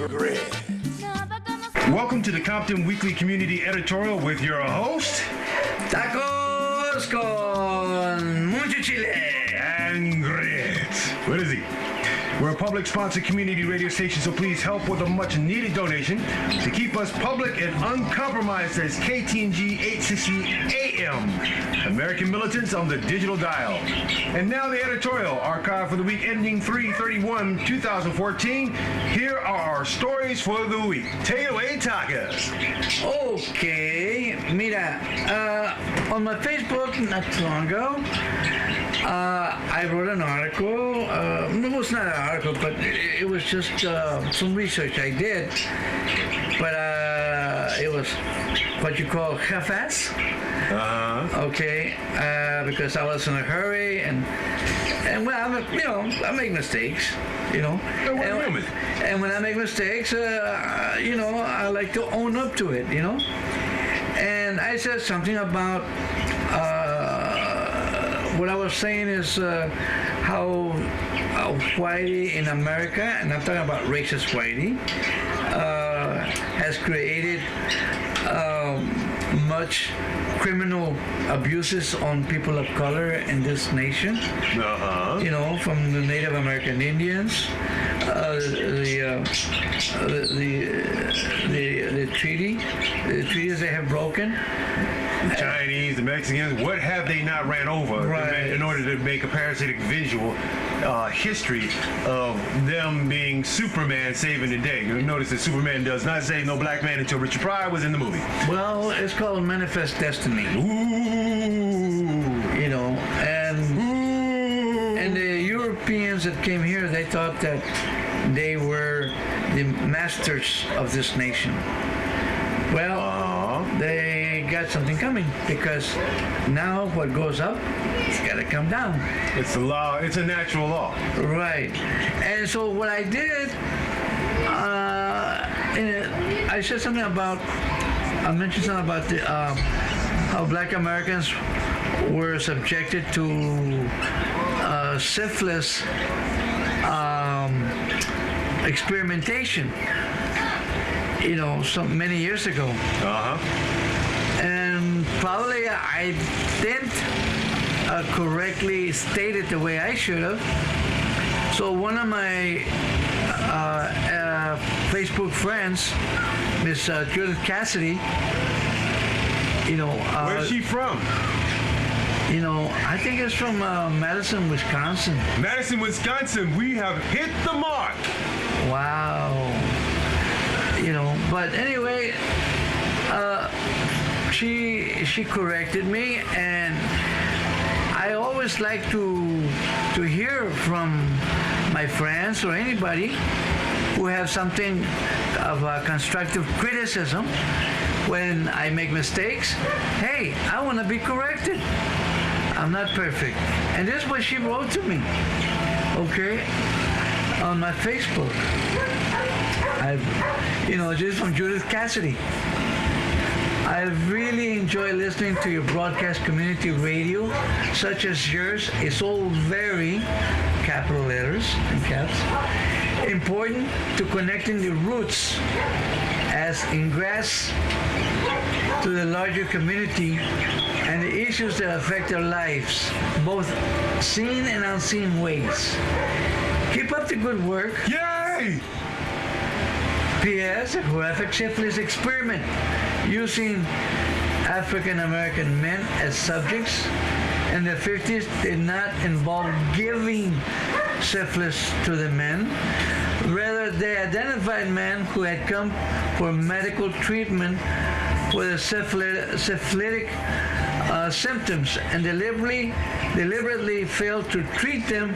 Grit. Welcome to the Compton Weekly Community Editorial with your host, Tacos con mucho chile and Grit. What is he? We're a public sponsored community radio station, so please help with a much needed donation to keep us public and uncompromised as KTNG 860 AM. American militants on the digital dial. And now the editorial, archive for the week ending 3/31/2014. Here are our stories for the week. Take it away, Takas. Okay, mira, on my Facebook not too long ago, I wrote an article. It was not an article, but it was just some research I did. But it was what you call half-ass. Okay, because I was in a hurry and well, I make mistakes, And when I make mistakes, I like to own up to it, And I said something about what I was saying is how whitey in America, and I'm talking about racist whitey, has created much criminal abuses on people of color in this nation. From the Native American Indians, the treaties they have broken. The Chinese, the Mexicans, what have they not ran over in order to make a parasitic visual history of them being Superman saving the day? You'll notice that Superman does not save no black man until Richard Pryor was in the movie. Well, it's called Manifest Destiny. And the Europeans that came here, they thought that they were the masters of this nation. Well, they got something coming, because now what goes up, it's got to come down. It's a law. It's a natural law. Right. And so what I did, I said something about, I mentioned something about how black Americans were subjected to syphilis experimentation, many years ago. And probably I didn't correctly state it the way I should have. So one of my Facebook friends, Miss Judith Cassidy, where's she from? I think it's from Madison, Wisconsin. Madison, Wisconsin. We have hit the mark. Wow. But anyway, she corrected me, and I always like to hear from my friends or anybody who have something of constructive criticism when I make mistakes. Hey, I want to be corrected. I'm not perfect. And this is what she wrote to me, okay, on my Facebook. This is from Judith Cassidy. I really enjoy listening to your broadcast community radio, such as yours. It's all very, capital letters and caps, important to connecting the roots as ingress to the larger community and the issues that affect their lives, both seen and unseen ways. Keep up the good work. Yay! P.S. A graphic syphilis experiment using African American men as subjects in the 50s did not involve giving syphilis to the men. Rather, they identified men who had come for medical treatment for the syphilitic symptoms and deliberately failed to treat them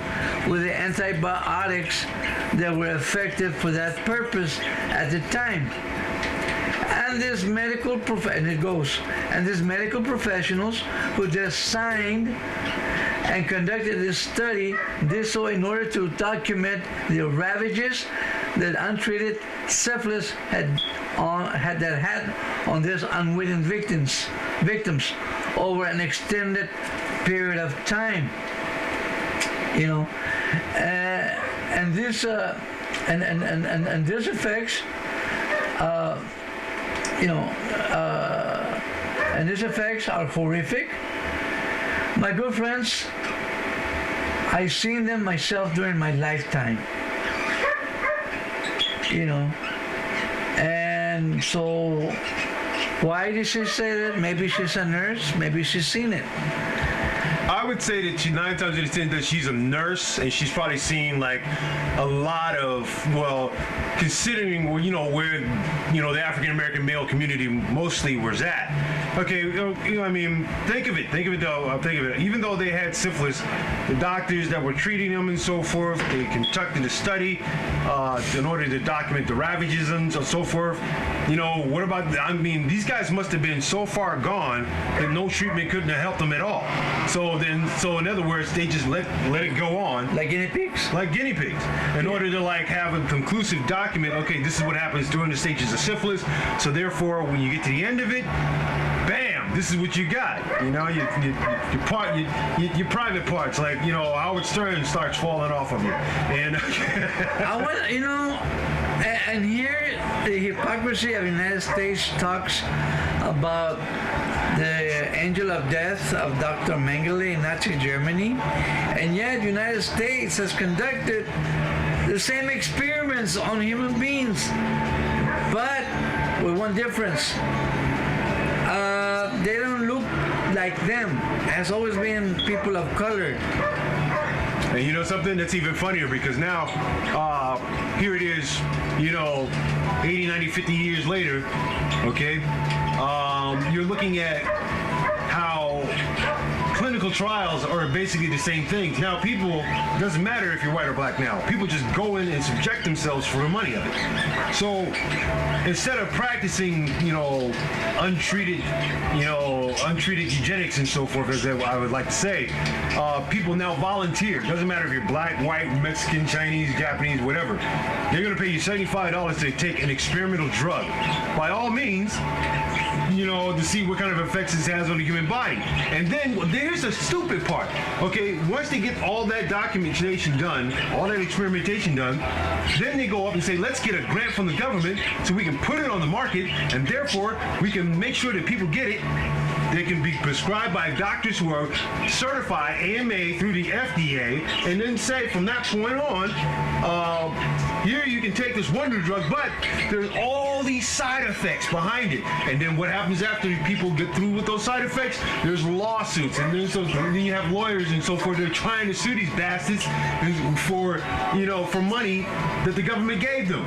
with the antibiotics that were effective for that purpose at the time. And these medical professionals who just signed and conducted this study did so in order to document the ravages that untreated syphilis had on these unwitting victims over an extended period of time. And this and this affects, and these effects are horrific. My good friends, I've seen them myself during my lifetime. And so why did she say that? Maybe she's a nurse, maybe she's seen it. I would say that 9 times out of 10 that she's a nurse, and she's probably seen like a lot of, well, considering where the African American male community mostly was at. Okay, I mean, think of it though. Even though they had syphilis, the doctors that were treating them and so forth, they conducted a study in order to document the ravages and so forth. What about? I mean, these guys must have been so far gone that no treatment couldn't have helped them at all. So in other words, they just let it go on. Like guinea pigs? Like guinea pigs. In order to have a conclusive document, okay, this is what happens during the stages of syphilis. So therefore, when you get to the end of it, bam, this is what you got. Your private parts, like, Howard Stern starts falling off of you. And and here the hypocrisy of the United States talks about the angel of death of Dr. Mengele in Nazi Germany, and yet the United States has conducted the same experiments on human beings, but with one difference. They don't look like them. It has always been people of color. And you know something? That's even funnier because now, here it is, 80, 90, 50 years later, okay? You're looking at how clinical trials are basically the same things. Now, people, it doesn't matter if you're white or black now. People just go in and subject themselves for the money of it. So instead of practicing, untreated eugenics and so forth, as I would like to say, people now volunteer. Doesn't matter if you're black, white, Mexican, Chinese, Japanese, whatever. They're going to pay you $75 to take an experimental drug. By all means, to see what kind of effects this has on the human body. And then here's the stupid part. Okay, once they get all that documentation done, all that experimentation done, then they go up and say, let's get a grant from the government so we can put it on the market, and therefore we can make sure that people get it. They can be prescribed by doctors who are certified AMA through the FDA, and then say from that point on, here you can take this wonder drug, but there's all these side effects behind it. And then what happens after people get through with those side effects? There's lawsuits, and then you have lawyers and so forth. They're trying to sue these bastards for money that the government gave them.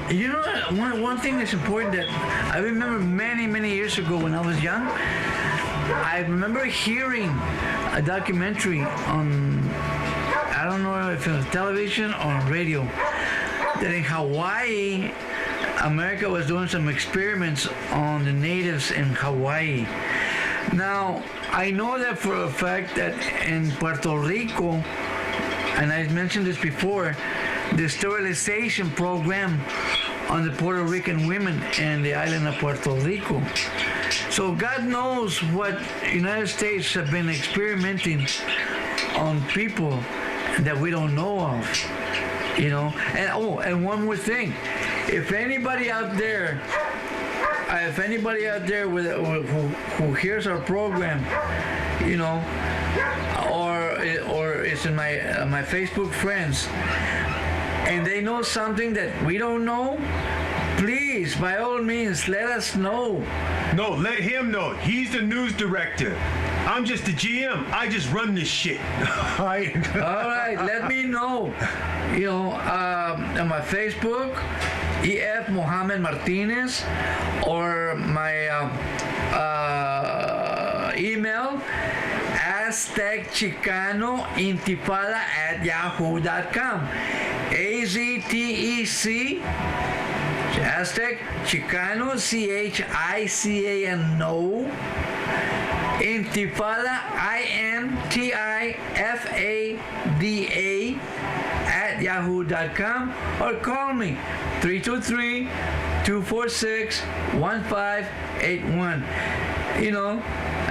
One thing that's important that I remember many years ago when I was young, I remember hearing a documentary on, I don't know if it was television or radio, that in Hawaii, America was doing some experiments on the natives in Hawaii. Now, I know that for a fact that in Puerto Rico, and I mentioned this before, the sterilization program on the Puerto Rican women in the island of Puerto Rico. So God knows what United States have been experimenting on people that we don't know of, And one more thing, if anybody out there who hears our program, or is in my Facebook friends, and they know something that we don't know, please, by all means, let us know. No, let him know. He's the news director. I'm just the GM. I just run this shit. All right, let me know. On my Facebook, EF Mohammed Martinez, or my email, aztecchicanointifada@yahoo.com. AZTEC Aztec Chicano, CHICANO, Intifada, INTIFADA @yahoo.com, or call me 323-246-1581.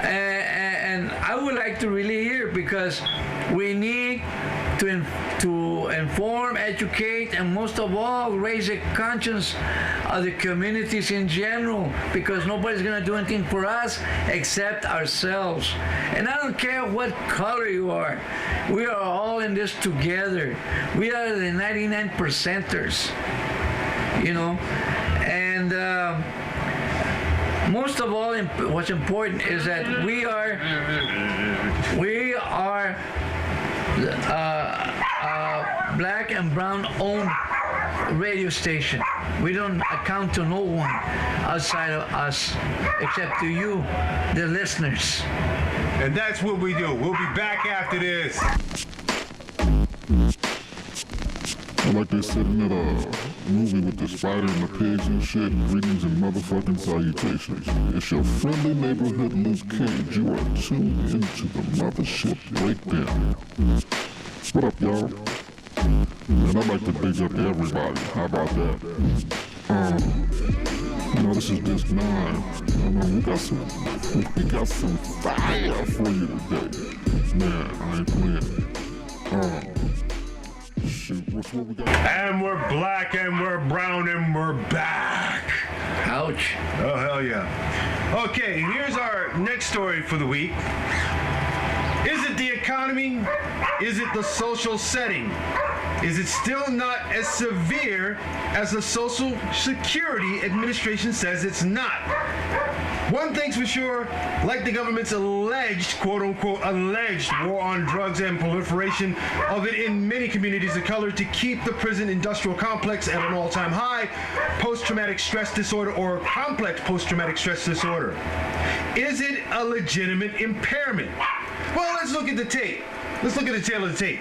And I would like to really hear, because we need to inform, educate, and most of all, raise the conscience of the communities in general, because nobody's going to do anything for us except ourselves. And I don't care what color you are. We are all in this together. We are the 99 percenters, you know. And most of all, what's important is that we are black and brown owned radio station. We don't account to no one outside of us except to you, the listeners. And that's what we do. We'll be back after this. Like they said in that movie with the spider and the pigs and shit, greetings and motherfucking salutations. It's your friendly neighborhood loose cage. You are tuned into the mothership breakdown. What up, y'all? Man, I'd like to big up everybody. How about that? You know, this is Disc 9. We got some fire for you today. Man, I ain't playing. Shoot, what's what we got? And we're black and we're brown and we're back. Ouch. Oh, hell yeah. Okay, here's our next story for the week. Is it the economy? Is it the social setting? Is it still not as severe as the Social Security Administration says it's not? One thing's for sure, like the government's alleged, quote-unquote, alleged war on drugs and proliferation of it in many communities of color to keep the prison industrial complex at an all-time high, post-traumatic stress disorder or complex post-traumatic stress disorder. Is it a legitimate impairment? Well, let's look at the tape. Let's look at the tail of the tape.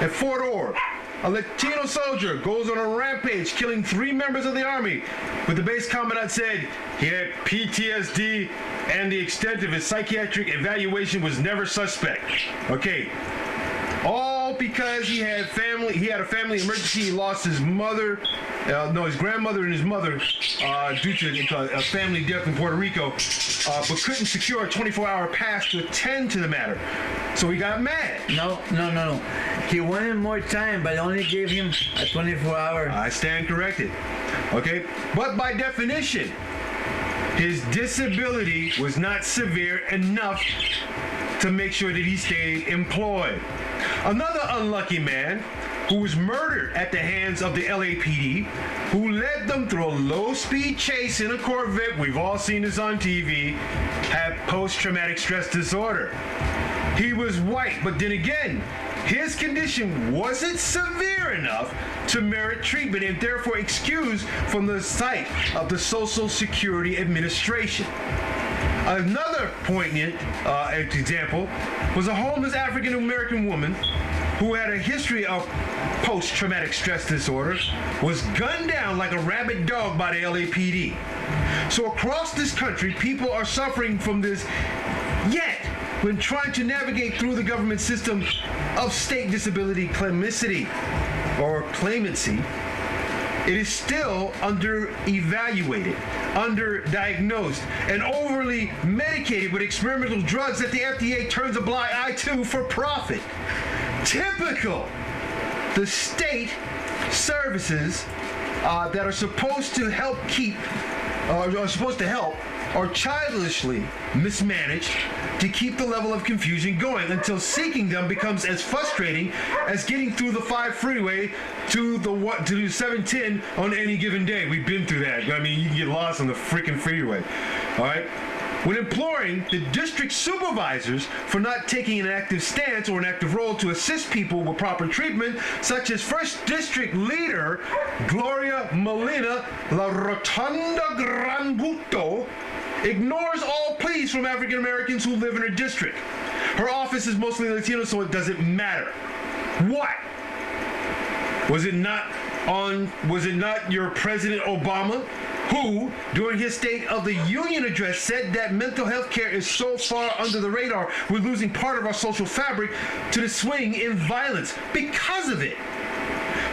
At Fort Ord, a Latino soldier goes on a rampage, killing 3 members of the army, but the base commandant said he had PTSD and the extent of his psychiatric evaluation was never suspect. Okay, all because he had a family emergency. He lost his mother, his grandmother and his mother due to a family death in Puerto Rico, but couldn't secure a 24-hour pass to attend to the matter. So he got mad. No. He wanted more time, but only gave him a 24-hour. I stand corrected. Okay, but by definition, his disability was not severe enough to make sure that he stayed employed. Another unlucky man who was murdered at the hands of the LAPD, who led them through a low-speed chase in a Corvette, we've all seen this on TV, had post-traumatic stress disorder. He was white, but then again, his condition wasn't severe enough to merit treatment and therefore excused from the sight of the Social Security Administration. Another poignant example was a homeless African-American woman who had a history of post-traumatic stress disorder, was gunned down like a rabid dog by the LAPD. So across this country, people are suffering from this, yet when trying to navigate through the government system of state disability clemency, it is still under-evaluated, under-diagnosed, and overly medicated with experimental drugs that the FDA turns a blind eye to for profit. Typical. The state services that are supposed to help are childishly mismanaged to keep the level of confusion going until seeking them becomes as frustrating as getting through the 5 freeway to the 710 on any given day. We've been through that. I mean, you can get lost on the freaking freeway. All right? When imploring the district supervisors for not taking an active stance or an active role to assist people with proper treatment, such as First District Leader Gloria Molina La Rotonda Granbuto ignores all pleas from African Americans who live in her district. Her office is mostly Latino, so it doesn't matter. What? Was it not your President Obama who, during his State of the Union address, said that mental health care is so far under the radar, we're losing part of our social fabric to the swing in violence because of it?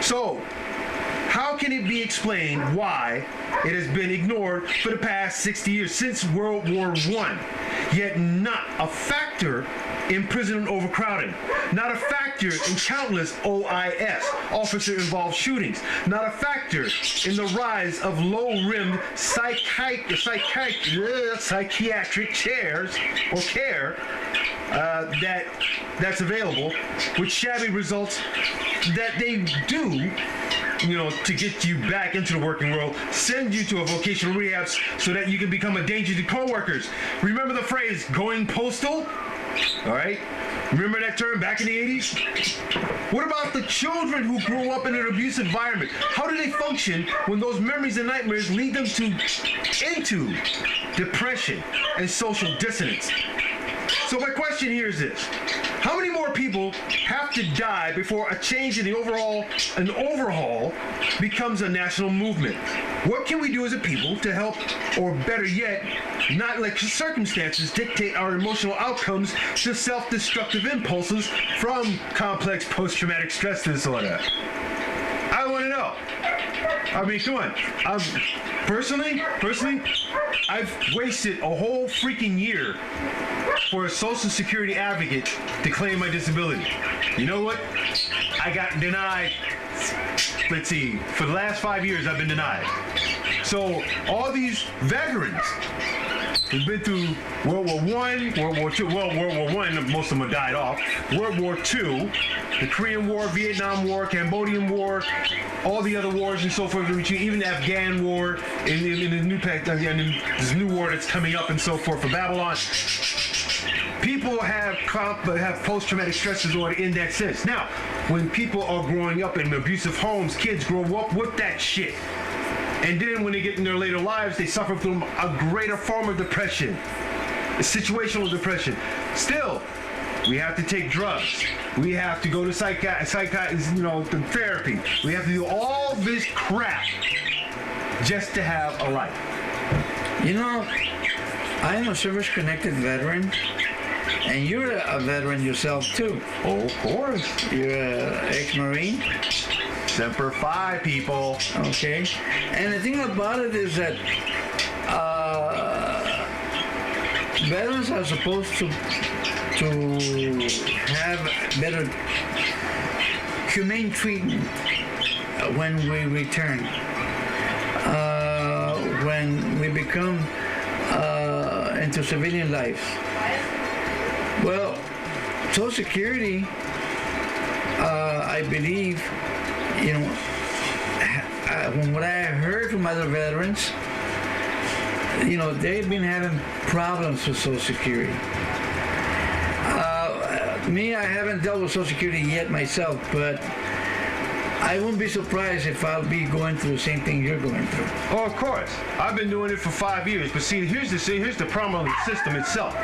So, how can it be explained why it has been ignored for the past 60 years, since World War I? yet not a factor in prison overcrowding, not a factor in countless OIS, officer-involved shootings, not a factor in the rise of low-rimmed psychiatric chairs or care that's available, with shabby results that they do, to get you back into the working world, send you to a vocational rehab so that you can become a danger to coworkers. Remember the phrase, going postal? All right? Remember that term back in the 80s? What about the children who grew up in an abusive environment? How do they function when those memories and nightmares lead them into depression and social dissonance? So my question here is this. How many more people have to die before a change in an overhaul becomes a national movement? What can we do as a people to help, or better yet, not let circumstances dictate our emotional outcomes to self-destructive impulses from complex post-traumatic stress disorder? I want to know. I mean, come on. Personally, I've wasted a whole freaking year for a Social Security advocate to claim my disability. You know what? I got denied. Let's see. For the last 5 years, I've been denied. So all these veterans who've been through World War I, World War II, well, World War I, most of them have died off. World War II, the Korean War, Vietnam War, Cambodian War, all the other wars and so forth, even the Afghan War, in this new war that's coming up and so forth for Babylon. People have post-traumatic stress disorder in that sense. Now, when people are growing up in abusive homes, kids grow up with that shit. And then when they get in their later lives, they suffer from a greater form of depression, situational depression. Still, we have to take drugs. We have to go to therapy. We have to do all this crap just to have a life. I am a service-connected veteran, and you're a veteran yourself too. Oh, of course. You're an ex-Marine. Semper Fi, people. Okay. And the thing about it is that veterans are supposed to have better humane treatment when we return. When we become into civilian life. Well, Social Security, I believe, from what I heard from other veterans, they've been having problems with Social Security. Me, I haven't dealt with Social Security yet myself, but I won't be surprised if I'll be going through the same thing you're going through. Oh, of course. I've been doing it for 5 years, but see, here's the problem with the system itself.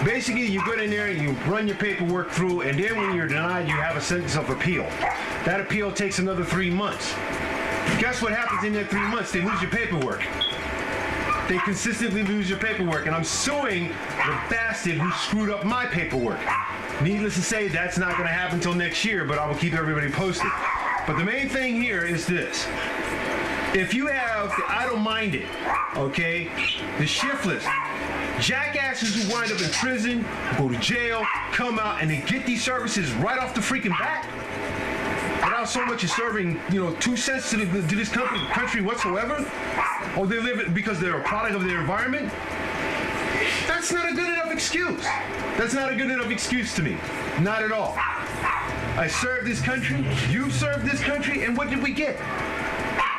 Basically, you go in there, you run your paperwork through, and then when you're denied, you have a sentence of appeal. That appeal takes another 3 months. Guess what happens in that 3 months? They lose your paperwork. They consistently lose your paperwork, and I'm suing the bastard who screwed up my paperwork. Needless to say, that's not going to happen until next year, but I will keep everybody posted. But the main thing here is this. If you have the idle-minded, okay, the shiftless, jackasses who wind up in prison, go to jail, come out, and they get these services right off the freaking bat, without so much as serving, 2 cents to this country whatsoever, or they live it because they're a product of their environment, that's not a good enough excuse. That's not a good enough excuse to me. Not at all. I served this country, you served this country, and what did we get?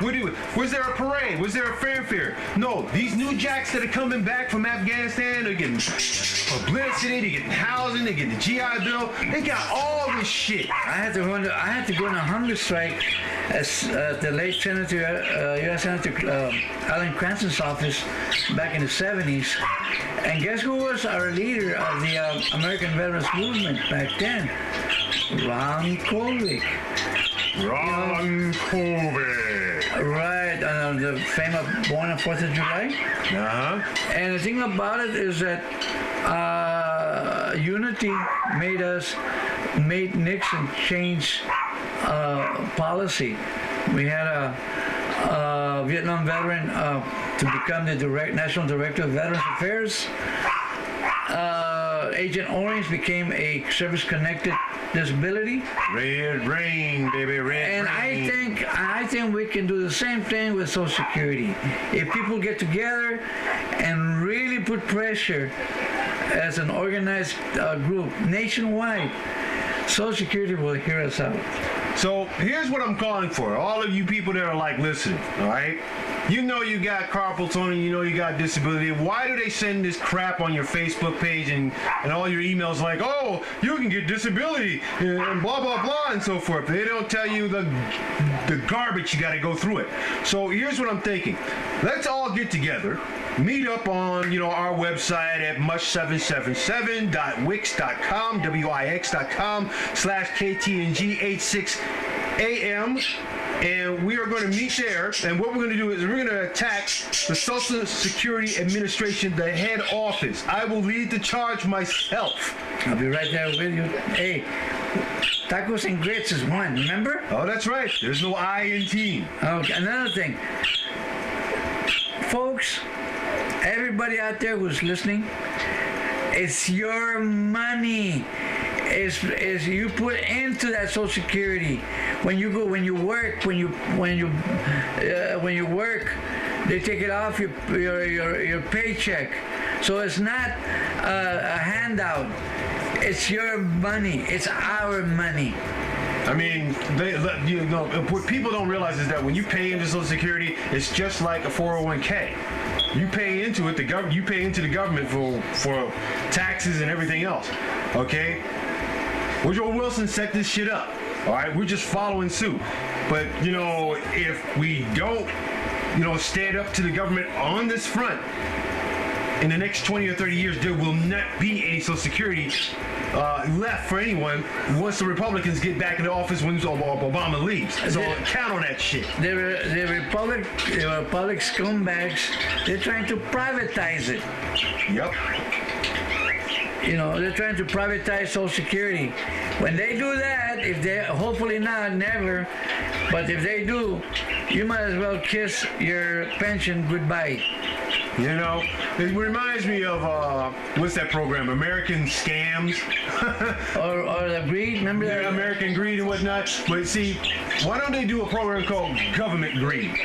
Was there a parade? Was there a fanfare? No, these new jacks that are coming back from Afghanistan, they're getting publicity, they're getting housing, they're getting the GI Bill. They got all this shit. I had to go on a hunger strike at the late Senator, U.S. Senator Alan Cranston's office back in the 70s. And guess who was our leader of the American Veterans Movement back then? Ron Colvick. Ron Colvick. Right, the famous born on 4th of July. Uh-huh. And the thing about it is that unity made Nixon change policy. We had a Vietnam veteran to become the National Director of Veterans Affairs. Agent Orange became a service-connected disability. Red rain, baby, red And rain. I think we can do the same thing with Social Security. If people get together and really put pressure as an organized group nationwide, Social Security will hear us out. So here's what I'm calling for. All of you people that are like listening, all right? You know you got carpal tunnel, you know you got disability. Why do they send this crap on your Facebook page and all your emails like, oh, you can get disability and blah, blah, blah, and so forth? They don't tell you the garbage you got to go through it. So here's what I'm thinking. Let's all get together, meet up on, our website at mush777.wix.com, wix.com/KTNG86AM. And we are going to meet there, and what we're going to do is we're going to attack the Social Security Administration, the head office. I will lead the charge myself. I'll be right there with you. Hey, tacos and grits is one, remember? Oh, that's right. There's no I in team. Okay, another thing. Folks, everybody out there who's listening, it's your money. Is you put into that Social Security when you work, they take it off your paycheck. So it's not a handout. It's your money. It's our money. I mean, what people don't realize is that when you pay into Social Security, it's just like a 401k. You pay into it. You pay into the government for taxes and everything else. Okay. Woodrow Wilson set this shit up. All right, we're just following suit. But if we don't, stand up to the government on this front, in the next 20 or 30 years, there will not be any Social Security left for anyone once the Republicans get back in the office when Obama leaves. So count on that shit. The Republic scumbags, they're trying to privatize it. Yep. They're trying to privatize Social Security. When they do that, hopefully not, never, but if they do, you might as well kiss your pension goodbye. It reminds me of, what's that program, American Scams? or the Greed, remember that? American Greed and whatnot. But see, why don't they do a program called Government Greed?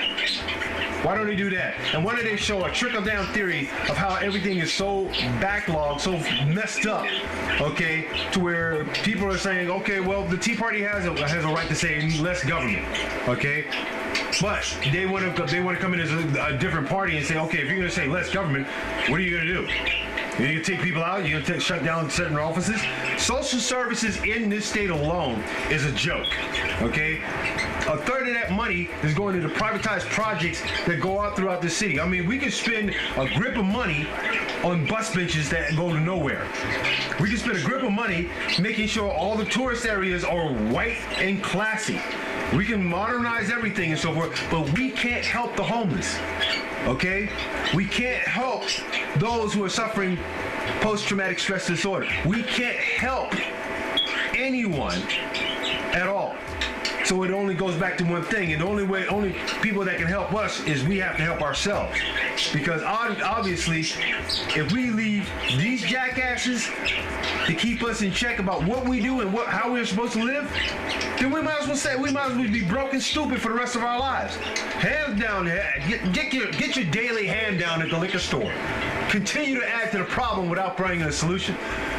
Why don't they do that? And why don't they show a trickle-down theory of how everything is so backlogged, so messed up, okay, to where people are saying, okay, well, the Tea Party has a right to say less government, okay? But they want to come in as a different party and say, okay, if you're going to say less government, what are you going to do? You're going to take people out? You're going to shut down certain offices? Social services in this state alone is a joke, okay? A third of that money is going into privatized projects that go out throughout the city. I mean, we could spend a grip of money on bus benches that go to nowhere. We can spend a grip of money making sure all the tourist areas are white and classy. We can modernize everything and so forth, but we can't help the homeless, okay? We can't help those who are suffering post-traumatic stress disorder. We can't help anyone at all. So it only goes back to one thing, and the only people that can help us is we have to help ourselves. Because obviously, if we leave these jackasses to keep us in check about what we do and how we're supposed to live, then we might as well be broke and stupid for the rest of our lives. Hands down, get your daily hand down at the liquor store. Continue to add to the problem without bringing a solution.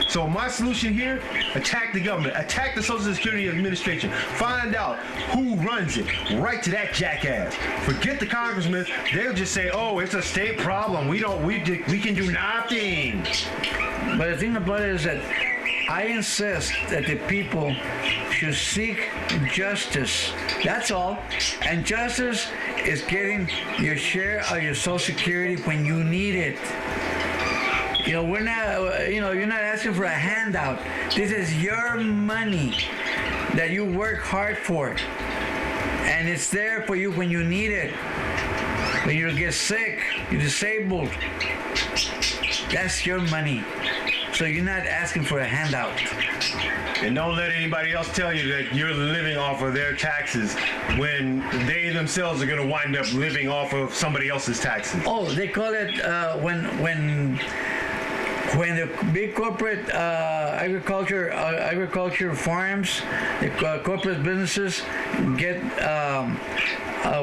So my solution here, attack the government, attack the Social Security Administration, find out who runs it, right to that jackass. Forget the congressman, they'll just say, oh, it's a state problem, we can do nothing. But the thing about it is that I insist that the people should seek justice. That's all. And justice is getting your share of your Social Security when you need it. We're not, you're not asking for a handout. This is your money that you work hard for. And it's there for you when you need it. When you get sick, you're disabled. That's your money. So you're not asking for a handout. And don't let anybody else tell you that you're living off of their taxes when they themselves are going to wind up living off of somebody else's taxes. Oh, they call it when when the big corporate agriculture farms, the corporate businesses get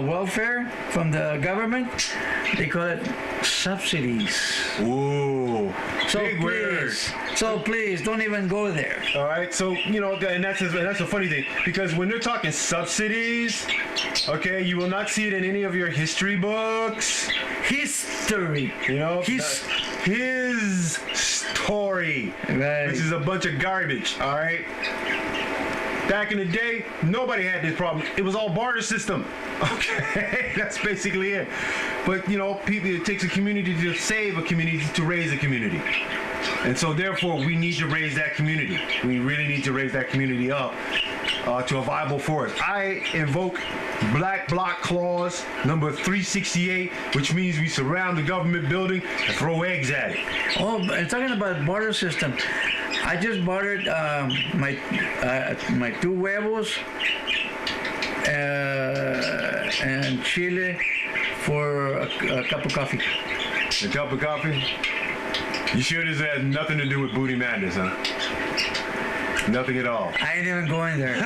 welfare from the government, they call it subsidies. Ooh, So big please, please don't even go there. All right, so and that's a funny thing, because when they're talking subsidies, okay, you will not see it in any of your history books. History. His story, Right. which is a bunch of garbage. All right. Back in the day, nobody had this problem. It was all barter system. Okay, that's basically it. But people, it takes a community to save a community to raise a community. And so therefore, we need to raise that community. We really need to raise that community up to a viable force. I invoke Black Bloc Clause number 368, which means we surround the government building and throw eggs at it. Oh, and talking about barter system, I just bartered my 2 huevos and chile for a cup of coffee. A cup of coffee? You sure this has nothing to do with Booty Madness, huh? Nothing at all. I ain't even going there.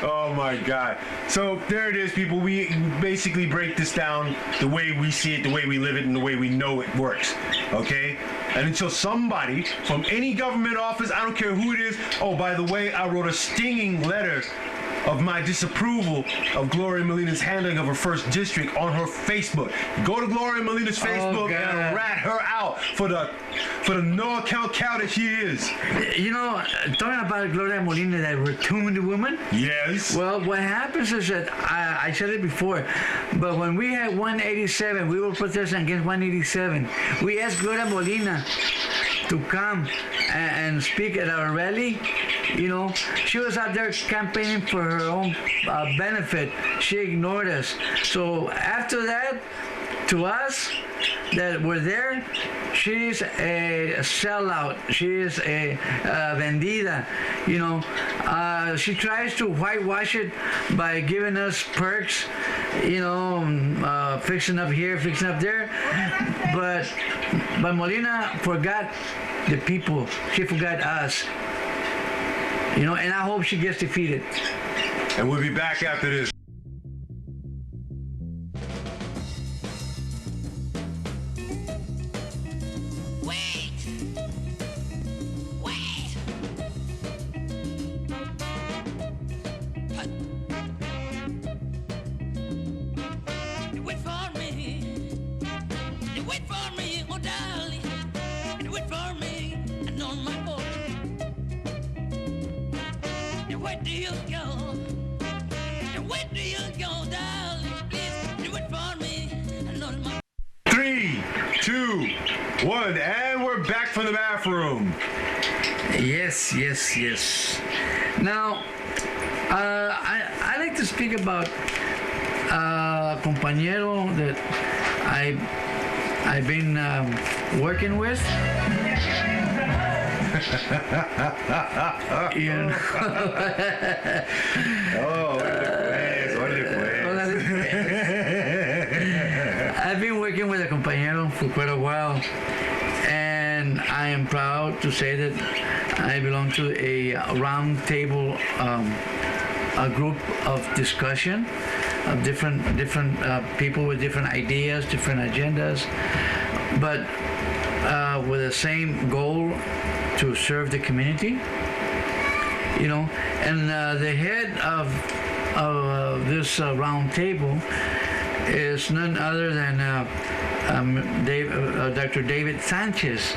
Oh my God. So there it is, people. We basically break this down the way we see it, the way we live it, and the way we know it works. Okay? And until somebody from any government office, I don't care who it is, oh, by the way, I wrote a stinging letter of my disapproval of Gloria Molina's handling of her first district on her Facebook. Go to Gloria Molina's Facebook and rat her out for the no account cow that she is. Talking about Gloria Molina, that rotund woman. Yes. Well, what happens is that I said it before, but when we had 187, we were protesting against 187. We asked Gloria Molina to come and speak at our rally. She was out there campaigning for her own benefit. She ignored us. So after that, to us that were there, she's a sellout. She's a vendida. She tries to whitewash it by giving us perks, fixing up here, fixing up there. But Molina forgot the people. She forgot us. And I hope she gets defeated. And we'll be back after this. Where do you go? Where do you go, darling? Please do it for me. And on my 3, 2, 1, and we're back from the bathroom. Yes. Now, I like to speak about a compañero that I've been working with. I've been working with a compañero for quite a while, and I am proud to say that I belong to a round table, a group of discussion of different people with different ideas, different agendas, but with the same goal to serve the community. And the head of this round table is none other than Dr. David Sanchez,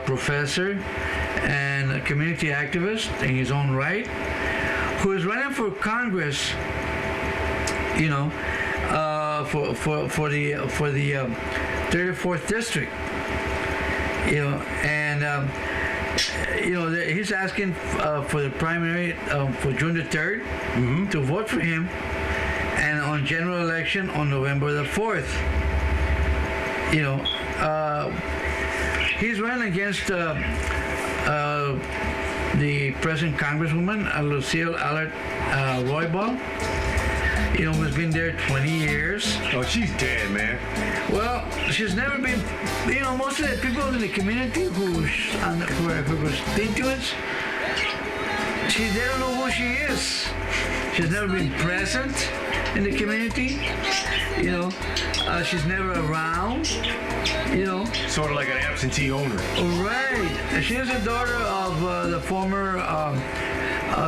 professor and a community activist in his own right, who is running for Congress, for the 34th district. He's asking for the primary for June the 3rd to vote for him, and on general election on November the 4th. He's running against the present Congresswoman, Lucille Allard Roybal. who's been there 20 years. Oh, she's dead, man. Well, she's never been, most of the people in the community who are constituents, they don't know who she is. She's never been present in the community. She's never around. Sort of like an absentee owner. Right. She is the daughter of the former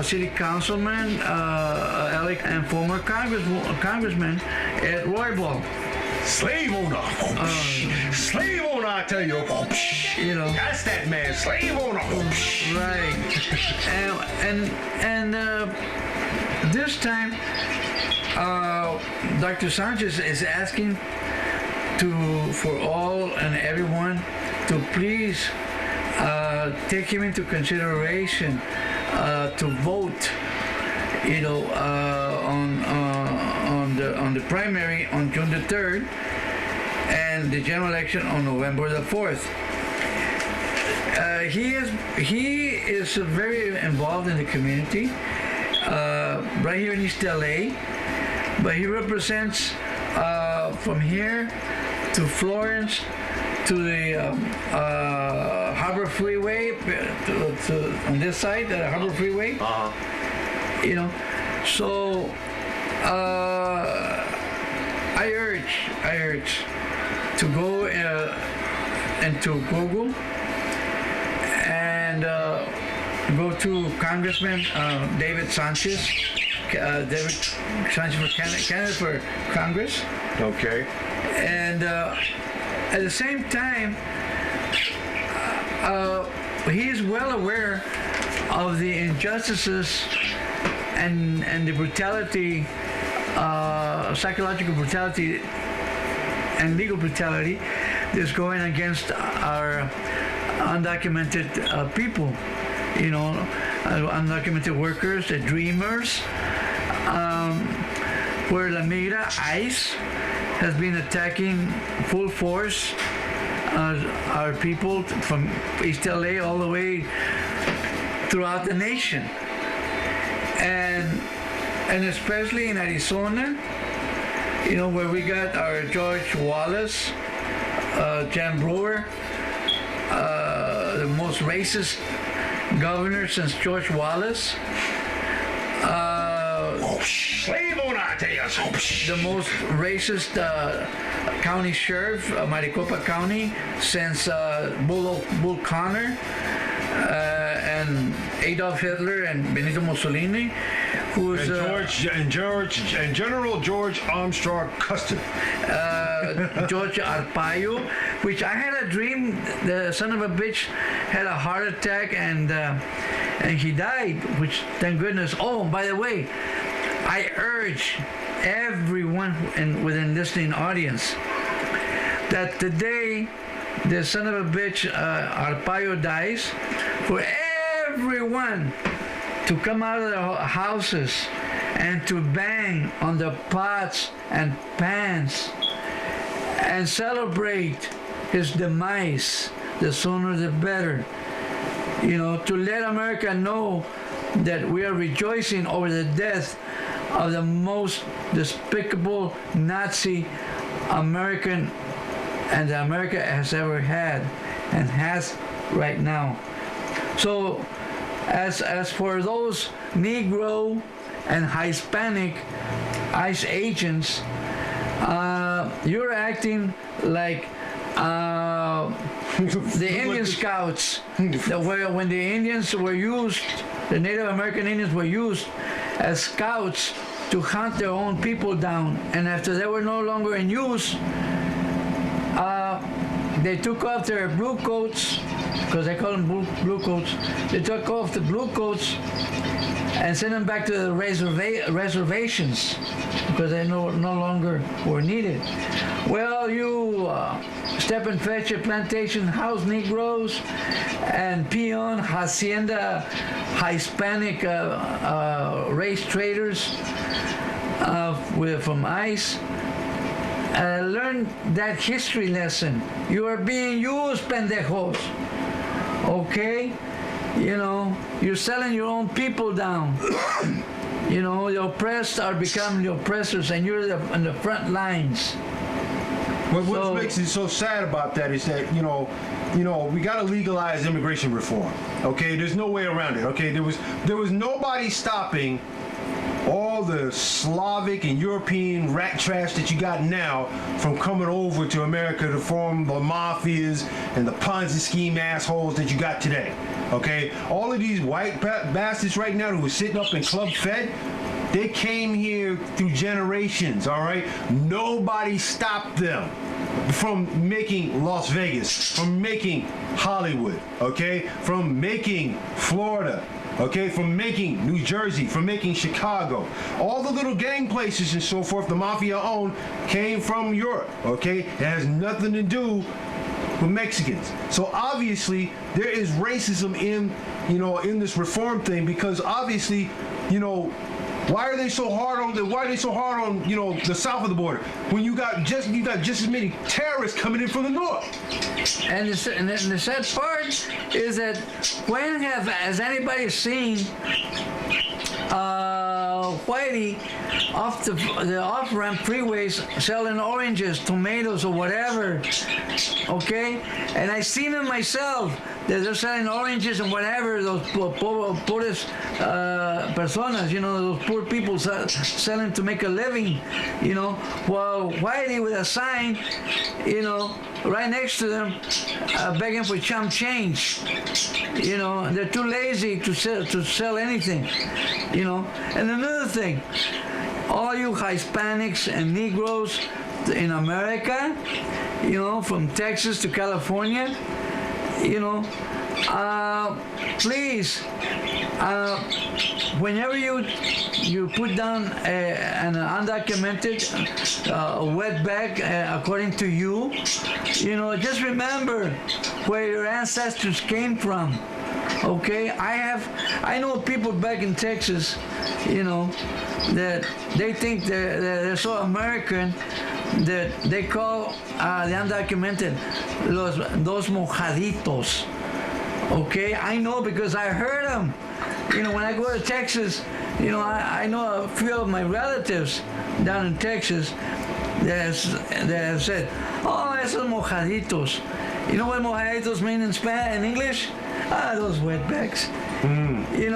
city councilman, and former congressman Ed Roybal. Slave owner. Slave owner, I tell you. That's that man. Slave owner. Right. and this time, Dr. Sanchez is asking for all and everyone to please take him into consideration to vote, on the primary on June the 3rd and the general election on November the 4th. He is very involved in the community right here in East LA, but he represents from here to Florence to the Harbor Freeway, to on this side, the Harbor Freeway. So I urge to go into Google and go to Congressman David Sanchez. David Sanchez for candidate for Congress. Okay. And at the same time, he is well aware of the injustices and the brutality, psychological brutality and legal brutality that's going against our undocumented people, undocumented workers, the dreamers, where La Mira, ICE, has been attacking full force our people from East LA all the way throughout the nation. And especially in Arizona, where we got our George Wallace, Jan Brewer, the most racist governor since George Wallace. Slave owner, I tell you. The most racist county sheriff, Maricopa County, since Bull Connor and Adolf Hitler and Benito Mussolini, who's General George Armstrong Custer. George Arpaio, which I had a dream the son of a bitch had a heart attack and he died, which thank goodness. Oh, by the way, I urge everyone within listening audience that the day the son of a bitch Arpaio dies, for everyone to come out of their houses and to bang on the pots and pans and celebrate his demise, the sooner the better. To let America know that we are rejoicing over the death of the most despicable Nazi American and America has ever had and has right now. So as for those Negro and Hispanic ICE agents, you're acting like the Indian Scouts, when the Indians were used, the Native American Indians were used as scouts to hunt their own people down, and after they were no longer in use, they took off their blue coats, because they call them blue coats. They took off the blue coats and sent them back to the reservations because they no longer were needed. Well, you step and fetch a plantation house Negroes and peon hacienda Hispanic race traders from ICE. Learn that history lesson. You are being used, pendejos. Okay? You're selling your own people down. You know, the oppressed are becoming the oppressors, and you're on the front lines. What makes it so sad about that is that, you know, we got to legalize immigration reform. Okay, there's no way around it. Okay, there was nobody stopping all the Slavic and European rat trash that you got now from coming over to America to form the mafias and the Ponzi scheme assholes that you got today. Okay, all of these white bastards right now who are sitting up in Club Fed, they came here through generations, all right? Nobody stopped them from making Las Vegas, from making Hollywood, okay? From making Florida, okay? From making New Jersey, from making Chicago. All the little gang places and so forth the mafia owned came from Europe, okay? It has nothing to do with Mexicans. So obviously there is racism in this reform thing, because obviously, why are they so hard on the south of the border when you got just as many terrorists coming in from the north? And the sad part is that when has anybody seen Whitey off the off-ramp freeways selling oranges, tomatoes, or whatever? Okay, and I seen them myself. They're selling oranges and whatever, those poorest personas, those poor people selling to make a living, while Whitey with a sign, right next to them, begging for chump change. They're too lazy to sell anything, And another thing, all you Hispanics and Negroes in America, from Texas to California, please, whenever you put down an undocumented wetback, according to you, just remember where your ancestors came from. Okay, I know people back in Texas, that they think they're so American that they call the undocumented dos mojaditos. Okay, I know because I heard them. When I go to Texas, I know a few of my relatives down in Texas that have said, "Oh, esos mojaditos." You know what mojaditos mean in Spanish, in English? Those wetbacks. They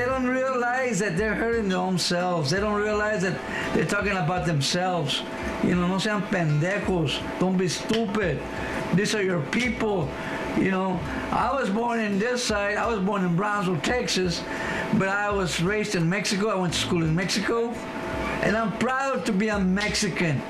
don't realize that they're hurting their own selves. They don't realize that they're talking about themselves. No sean pendejos. Don't be stupid. These are your people. I was born in this side. I was born in Brownsville, Texas, but I was raised in Mexico. I went to school in Mexico, and I'm proud to be a Mexican.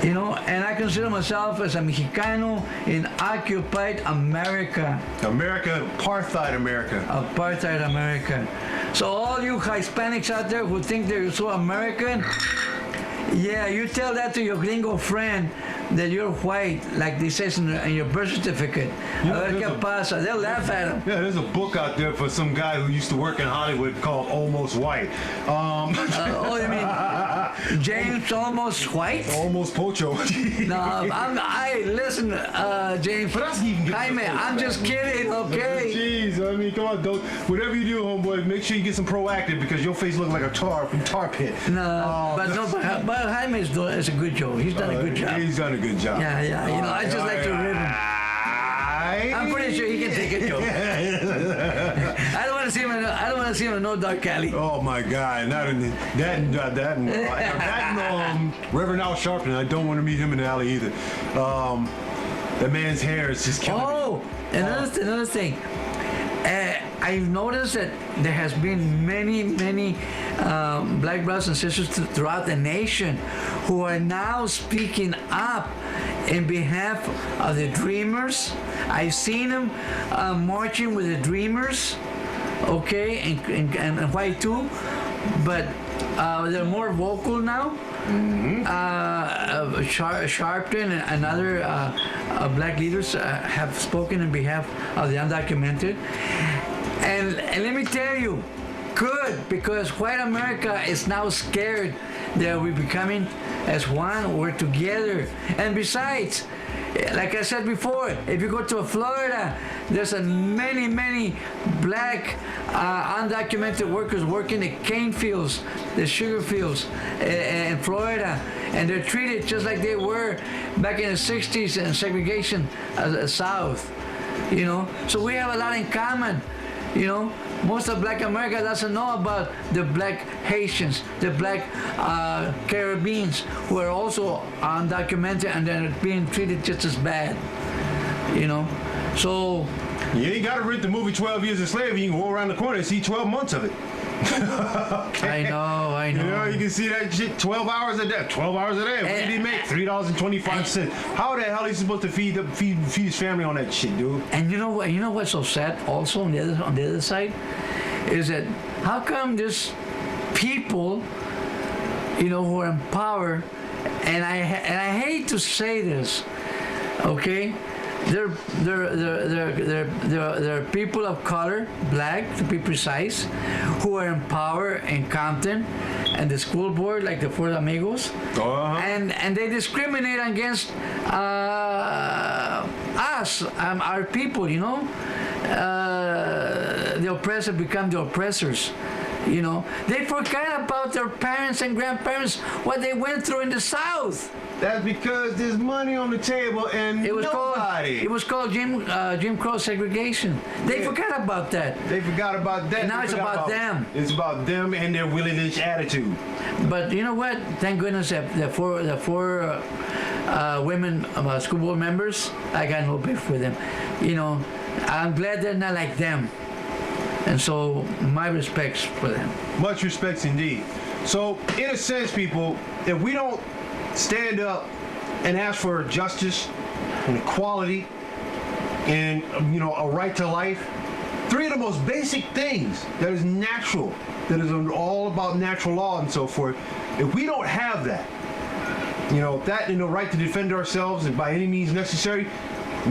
And I consider myself as a Mexicano in occupied America. Apartheid America. Apartheid America. So all you Hispanics out there who think they're so American, yeah, you tell that to your gringo friend that you're white, like this says in your birth certificate. ¿Qué pasa? They'll laugh at him. Yeah, there's a book out there for some guy who used to work in Hollywood called Almost White. You mean James Almost White? Almost Pocho. No, listen, James. But that's even good. Jaime, I'm just kidding, okay? Jeez, come on, don't. Whatever you do, homeboy, make sure you get some Proactive because your face looks like a tar pit. But Jaime is a good joke. He's done a good job. He's done a good job. Yeah. I just like to rib him. I'm pretty sure he can take a joke. I don't want to see him in no dark alley. Oh my God! Not in that and Reverend Al Sharpton. I don't want to meet him in the alley either. That man's hair is just killing me. Another thing. I've noticed that there has been many black brothers and sisters throughout the nation who are now speaking up in behalf of the Dreamers. I've seen them marching with the Dreamers, okay, and white too, but they're more vocal now. Mm-hmm. Sharpton and other black leaders have spoken in behalf of the undocumented. And let me tell you, good, because white America is now scared that we're becoming as one, we're together. And besides, Like I said before, if you go to Florida, there's many black undocumented workers working the cane fields, the sugar fields in Florida, and they're treated just like they were back in the 60s in segregation South, you know. So we have a lot in common, you know. Most of Black America doesn't know about the black Haitians, the black Caribbeans, who are also undocumented and they're being treated just as bad, you know. So you ain't got to rent the movie 12 Years a Slave. You can go around the corner and see 12 months of it. Okay. I know. You know, you can see that shit 12 hours a day. 12 hours a day. What did he make? $3.25. How the hell is he supposed to feed his family on that shit, dude? And you know what? You know what's so sad? Also on the other side, is that how come this people, you know, who are in power, and I hate to say this, okay? They're people of color, black to be precise, who are in power in Compton and the school board, like the Four Amigos, and they discriminate against us, our people, you know. The oppressor become the oppressors. You know, they forgot about their parents and grandparents, what they went through in the South. That's because there's money on the table and it was called Jim Crow segregation. They forgot about that. They forgot about that. And now it's about them. It's about them and their willingness attitude. But you know what? Thank goodness that the four women school board members, I got no beef with them. You know, I'm glad they're not like them. And so, my respects for them. Much respects indeed. So, in a sense, people, if we don't stand up and ask for justice and equality and, you know, a right to life, three of the most basic things that is natural, that is all about natural law and so forth, if we don't have that, you know, that and the right to defend ourselves and by any means necessary,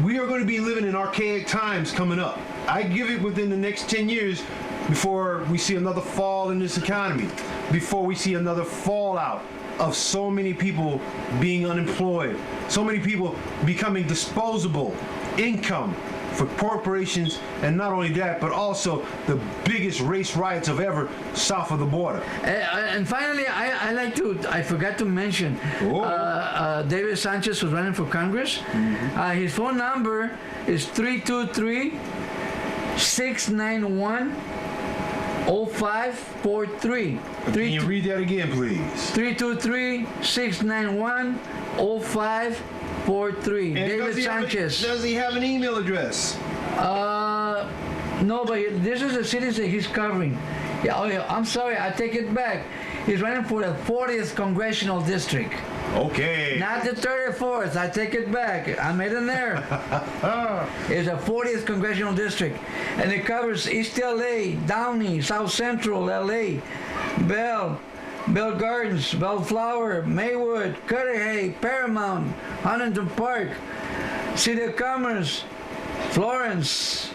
we are going to be living in archaic times coming up. I give it within the next 10 years before we see another fall in this economy, before we see another fallout of so many people being unemployed, so many people becoming disposable income for corporations, and not only that, but also the biggest race riots of ever south of the border. And finally, I forgot to mention, David Sanchez was running for Congress. Mm-hmm. His phone number is 323-691-0543. Can you read that again, please? 323-691-0543. David Sanchez. Does he have an email address? No, but this is the cities that he's covering. Yeah, I'm sorry, I take it back. He's running for the 40th Congressional District. Okay. Not the 34th, I take it back. I made an error. It's the 40th Congressional District. And it covers East LA, Downey, South Central LA, Bell Gardens, Bellflower, Maywood, Cudahy, Paramount, Huntington Park, City of Commerce, Florence.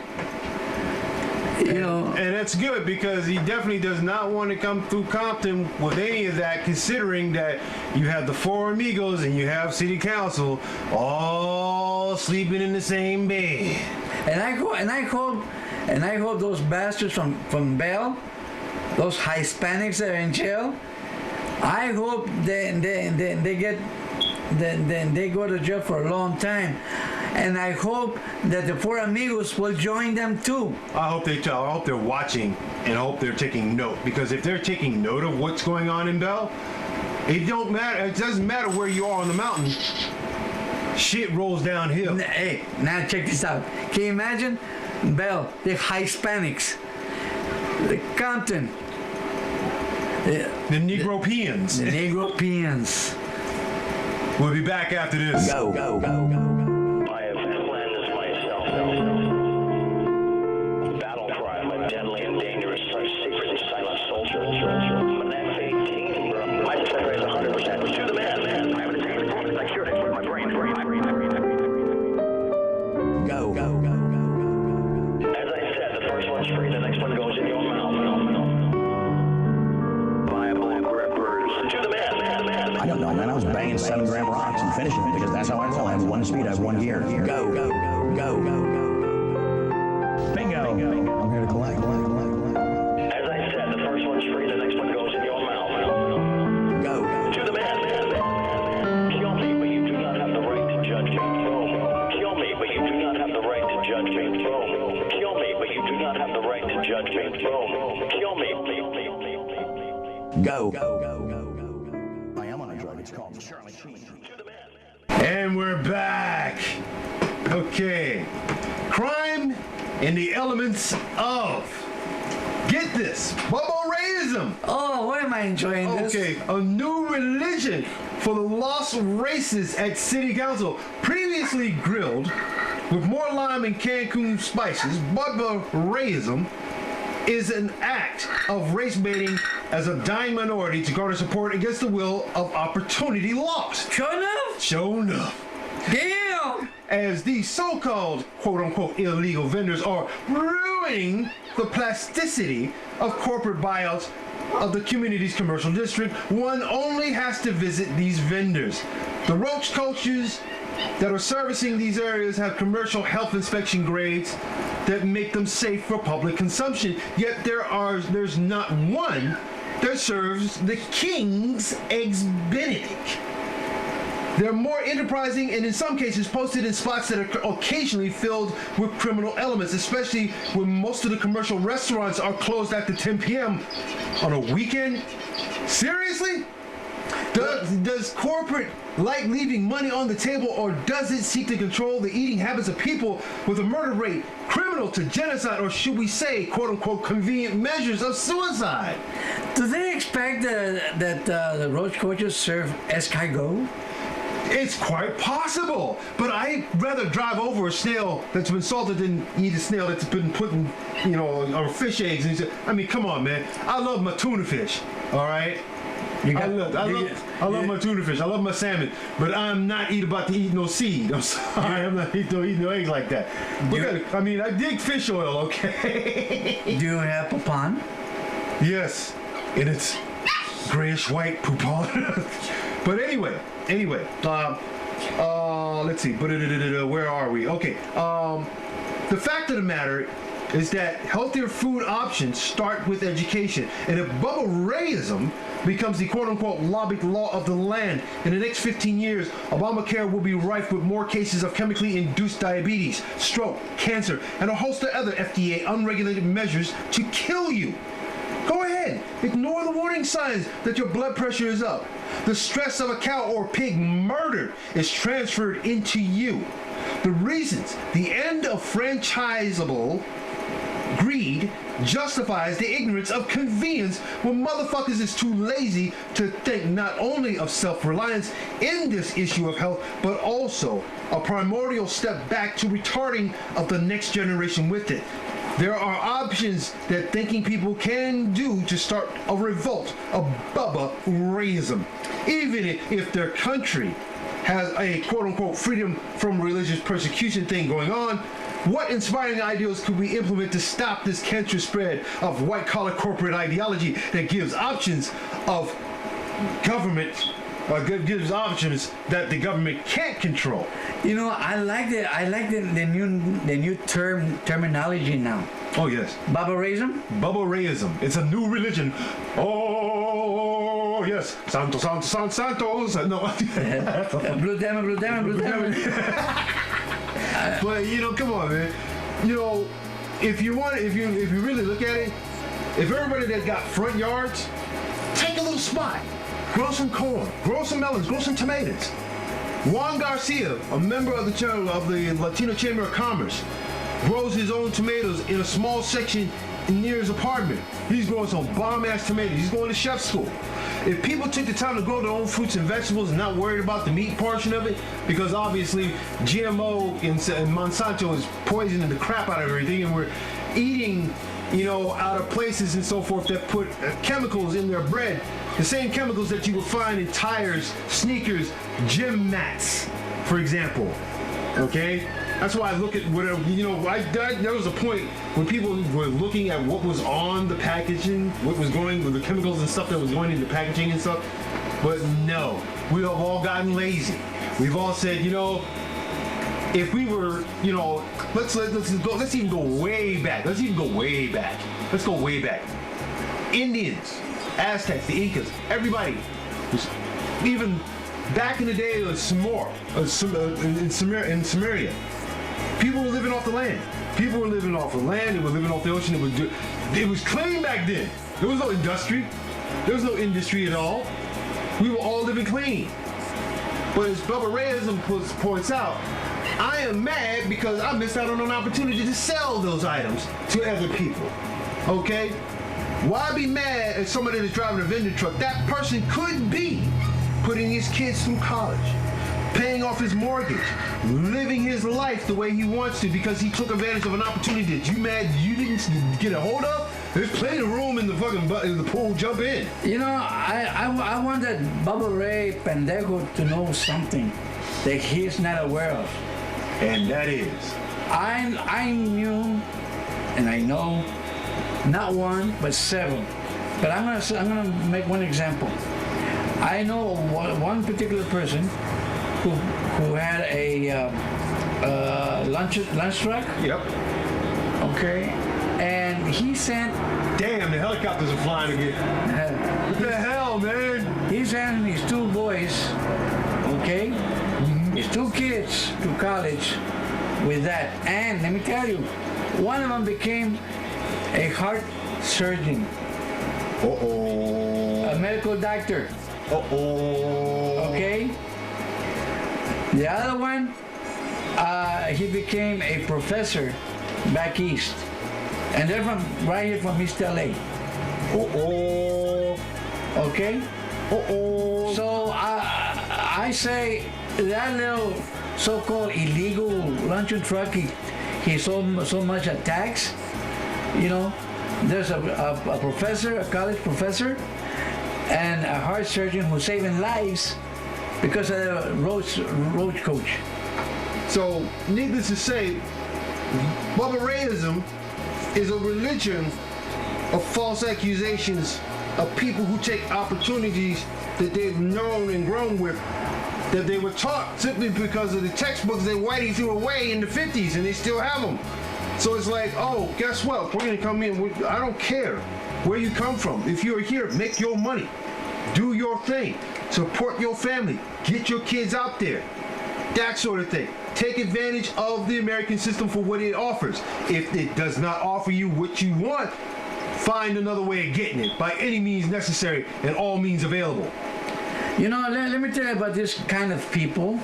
You know, and that's good because he definitely does not want to come through Compton with any of that, considering that you have the Four Amigos and you have City Council all sleeping in the same bed. And I hope those bastards from Bell, those Hispanics that are in jail, I hope they go to jail for a long time. And I hope that the Four Amigos will join them too. I hope they're watching and I hope they're taking note, because if they're taking note of what's going on in Bell, it doesn't matter where you are on the mountain. Shit rolls downhill. Hey, now check this out. Can you imagine Bell, the Hispanics, the Compton, the Negropeans. The Negropeans. We'll be back after this. Go. I have planned this myself. Battle cry of a deadly and dangerous, secret and silent soldier. Manex 18. My success rate is 100%. Shoot the man. I have an attack. I cured it. My brain. Go. As I said, the first one's free, the next one goes in your mouth. Viable grippers. Shoot the man. I I don't know, man. I was banging 7-gram rocks and finishing it because that's how I roll. I have one speed, I have one gear. Go, go, go, go, go, go. Bingo. I'm here to collect. As I said, the first one's free, the next one goes in your mouth. Go. To the man. Kill me, but you do not have the right to judge me. Kill me, but you do not have the right to judge me. Kill me, but you do not have the right to judge me. Kill me. Go. I am on a drug. It's called Charlie Sheen. And we're back. Okay. Crime and the elements of. Get this. Bubba Rayism. Oh, why am I enjoying this? Okay. A new religion for the lost races at City Council. Previously grilled with more lime and Cancun spices, Bubba Rayism is an act of race baiting as a dying minority to garner support against the will of opportunity lost. Sure enough? Sure enough. Damn! As these so-called quote-unquote illegal vendors are ruining the plasticity of corporate buyouts of the community's commercial district, one only has to visit these vendors. The roach coaches that are servicing these areas have commercial health inspection grades that make them safe for public consumption. Yet there's not one that serves the King's Eggs Benedict. They're more enterprising and in some cases posted in spots that are occasionally filled with criminal elements, especially when most of the commercial restaurants are closed after 10 p.m. on a weekend. Seriously? Does corporate like leaving money on the table, or does it seek to control the eating habits of people with a murder rate criminal to genocide, or should we say, quote-unquote, convenient measures of suicide? Do they expect that the roach coaches serve escargot? It's quite possible, but I'd rather drive over a snail that's been salted than eat a snail that's been put in, or fish eggs. I mean, come on, man. I love my tuna fish, all right? I love my tuna fish. I love my salmon, but I'm not about to eat no seed. I'm sorry, I'm not eating no eggs like that. I dig fish oil, okay? Do you have poupon? Yes, and it's grayish white poupon. But anyway, let's see. Where are we? Okay. The fact of the matter is that healthier food options start with education. And if Bubba Rayism becomes the quote-unquote lobbied law of the land, in the next 15 years, Obamacare will be rife with more cases of chemically induced diabetes, stroke, cancer, and a host of other FDA unregulated measures to kill you. Go ahead, ignore the warning signs that your blood pressure is up. The stress of a cow or pig murdered is transferred into you. The reasons the end of franchisable greed justifies the ignorance of convenience when motherfuckers is too lazy to think not only of self-reliance in this issue of health, but also a primordial step back to retarding of the next generation with it. There are options that thinking people can do to start a revolt of Bubba Rayism, even if their country has a quote-unquote freedom from religious persecution thing going on. What inspiring ideals could we implement to stop this cancer spread of white-collar corporate ideology that gives options of government, gives options that the government can't control? I like the new terminology now. Oh yes. Bubba Rayism? Bubba Rayism. It's a new religion. Oh yes. Santos. No. Blue Demon. But come on, man. If you really look at it, if everybody that got front yards, take a little spot, grow some corn, grow some melons, grow some tomatoes. Juan Garcia, a member of the Latino Chamber of Commerce, grows his own tomatoes in a small section near his apartment. He's growing some bomb-ass tomatoes. He's going to chef school. If people took the time to grow their own fruits and vegetables and not worried about the meat portion of it, because obviously GMO and Monsanto is poisoning the crap out of everything, and we're eating, out of places and so forth that put chemicals in their bread, the same chemicals that you would find in tires, sneakers, gym mats, for example. Okay? That's why I look at whatever, there was a point when people were looking at what was on the packaging, what was going with the chemicals and stuff that was going into packaging and stuff. But no, we have all gotten lazy. We've all said, if we were, let's even go way back. Let's go way back. Indians, Aztecs, the Incas, everybody was, even back in the day of in Samaria, people were living off the land. They were living off the ocean. It was clean back then. There was no industry. There was no industry at all. We were all living clean. But as Bubba Rayism points out, I am mad because I missed out on an opportunity to sell those items to other people. Okay? Why be mad at somebody that's driving a vending truck? That person could be putting his kids through college, paying off his mortgage, living his life the way he wants to because he took advantage of an opportunity that you didn't get a hold of. There's plenty of room in the pool. Jump in. I want that Bubba Ray Pendejo to know something that he's not aware of. And that is? I knew, and I know, not one, but several. But I'm gonna make one example. I know one particular person who had a lunch truck. Yep. Okay, and he sent. Damn, the helicopters are flying again. What the hell, man? He sent his two boys, okay, his two kids to college with that. And let me tell you, one of them became a heart surgeon. A medical doctor. Okay. The other one, he became a professor back east. And they're right here from East LA. Okay? So I say that little so-called illegal luncheon truck, he so much a tax. There's a professor, a college professor, and a heart surgeon who's saving lives because of the road coach. So, needless to say, Bubba Rayism is a religion of false accusations of people who take opportunities that they've known and grown with, that they were taught simply because of the textbooks that Whitey threw away in the 50s, and they still have them. So it's like, oh, guess what? We're going to come in. I don't care where you come from. If you're here, make your money. Do your thing. Support your family. Get your kids out there. That sort of thing. Take advantage of the American system for what it offers. If it does not offer you what you want, find another way of getting it by any means necessary and all means available. Let me tell you about this kind of people.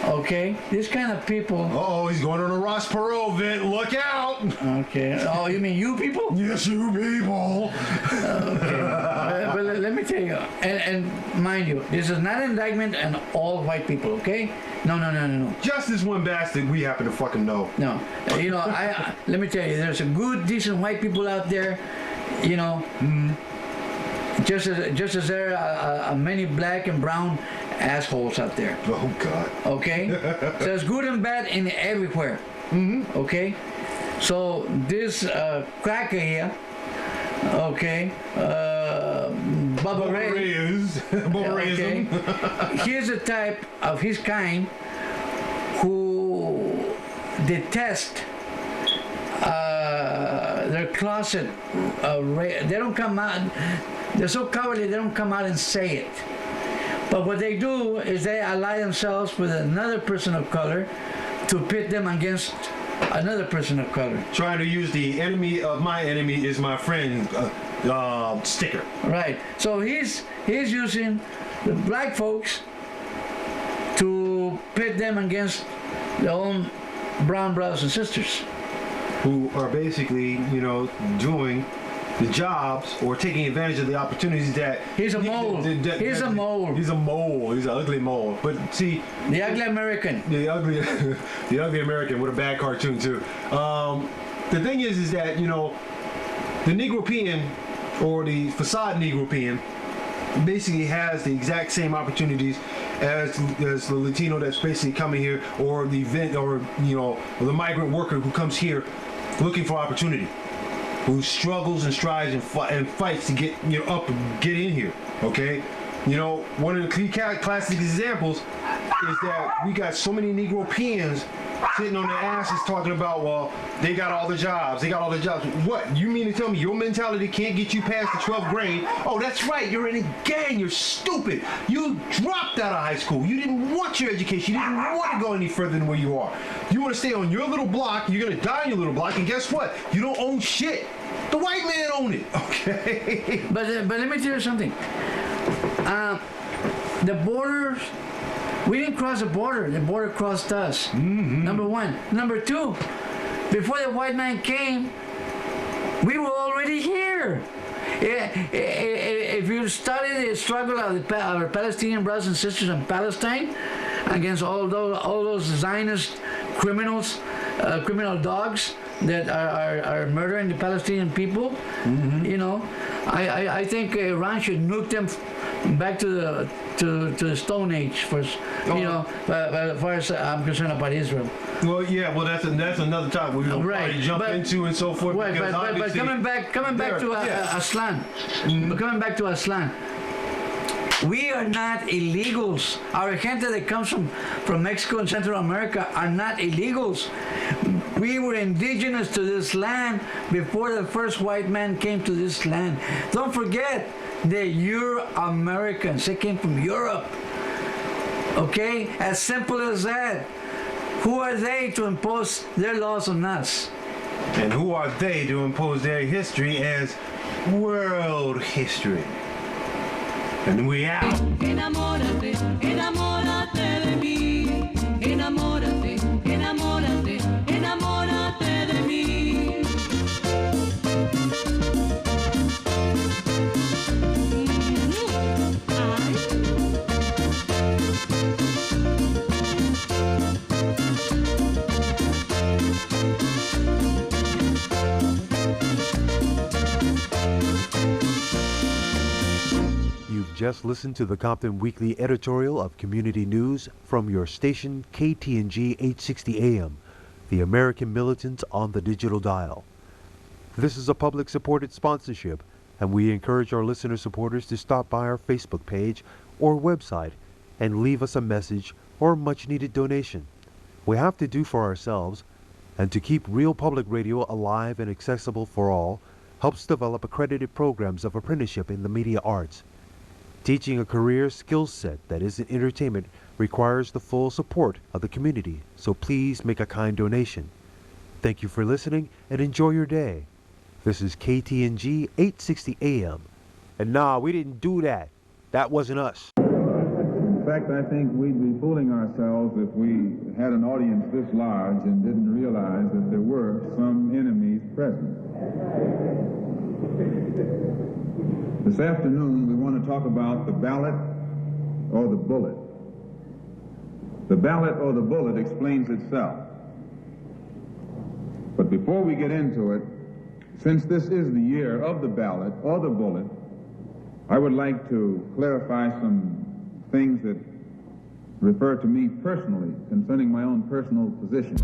Okay, this kind of people. Uh-oh, he's going on a Ross Perot event. Look out! Okay. Oh, you mean you people? Yes, you people. Okay. But let me tell you, and mind you, this is not an indictment on all white people, okay? No. Just this one bastard we happen to fucking know. No. Let me tell you, there's a good, decent white people out there, just as there are many black and brown assholes out there. Oh, God. Okay? So there's good and bad in everywhere. Okay? So this cracker here, okay, Bubba Ray, here's a type of his kind who detest their closet. They don't come out. They're so cowardly. They don't come out and say it. But what they do is they ally themselves with another person of color to pit them against another person of color. Trying to use the enemy of my enemy is my friend sticker. Right. So he's using the black folks to pit them against their own brown brothers and sisters. Who are basically, doing the jobs or taking advantage of the opportunities that... He's a mole. He's a mole. He's a mole. He's an ugly mole. But see... The ugly American. The ugly American with a bad cartoon, too. The thing is that, the Negropean or the facade Negropean basically has the exact same opportunities as the Latino that's basically coming here, or the event, or the migrant worker who comes here looking for opportunity, who struggles and strives and fights to get up and get in here. Okay, You know, one of the key classic examples is that we got so many Negro peons sitting on their asses talking about, well, they got all the jobs. They got all the jobs. What? You mean to tell me your mentality can't get you past the 12th grade? Oh, that's right. You're in a gang. You're stupid. You dropped out of high school. You didn't want your education. You didn't want to go any further than where you are. You want to stay on your little block. You're going to die on your little block. And guess what? You don't own shit. The white man owned it. Okay? But let me tell you something. The borders, we didn't cross the border crossed us. Mm-hmm. Number one. Number two, before the white man came, we were already here. If you study the struggle of our Palestinian brothers and sisters in Palestine against all those Zionist criminals, criminal dogs that are murdering the Palestinian people, mm-hmm. you know, I think Iran should nuke them back to the Stone Age first. You know, as far as I'm concerned about Israel. Well, yeah, well that's another topic we're gonna probably jump into and so forth. Right, but coming back to Aslan, Mm-hmm. coming back to Aslan. We are not illegals. Our gente that comes from Mexico and Central America are not illegals. We were indigenous to this land before the first white man came to this land. Don't forget that you're Americans. They came from Europe. Okay? As simple as that. Who are they to impose their laws on us? And who are they to impose their history as world history? And we out. Enamórate, enamórate de mí. Enamórate, enamórate, enamórate de mí. Just listened to the Compton Weekly editorial of community news from your station KTNG 860 AM, the American Militant on the digital dial. This is a public-supported sponsorship, and we encourage our listener supporters to stop by our Facebook page or website and leave us a message or much-needed donation. We have to do for ourselves, and to keep real public radio alive and accessible for all helps develop accredited programs of apprenticeship in the media arts. Teaching a career skill set that isn't entertainment requires the full support of the community, so please make a kind donation. Thank you for listening and enjoy your day. This is KTNG 860 AM. And nah, we didn't do that. That wasn't us. In fact, I think we'd be fooling ourselves if we had an audience this large and didn't realize that there were some enemies present. This afternoon, we want to talk about the ballot or the bullet. The ballot or the bullet explains itself. But before we get into it, since this is the year of the ballot or the bullet, I would like to clarify some things that refer to me personally concerning my own personal position.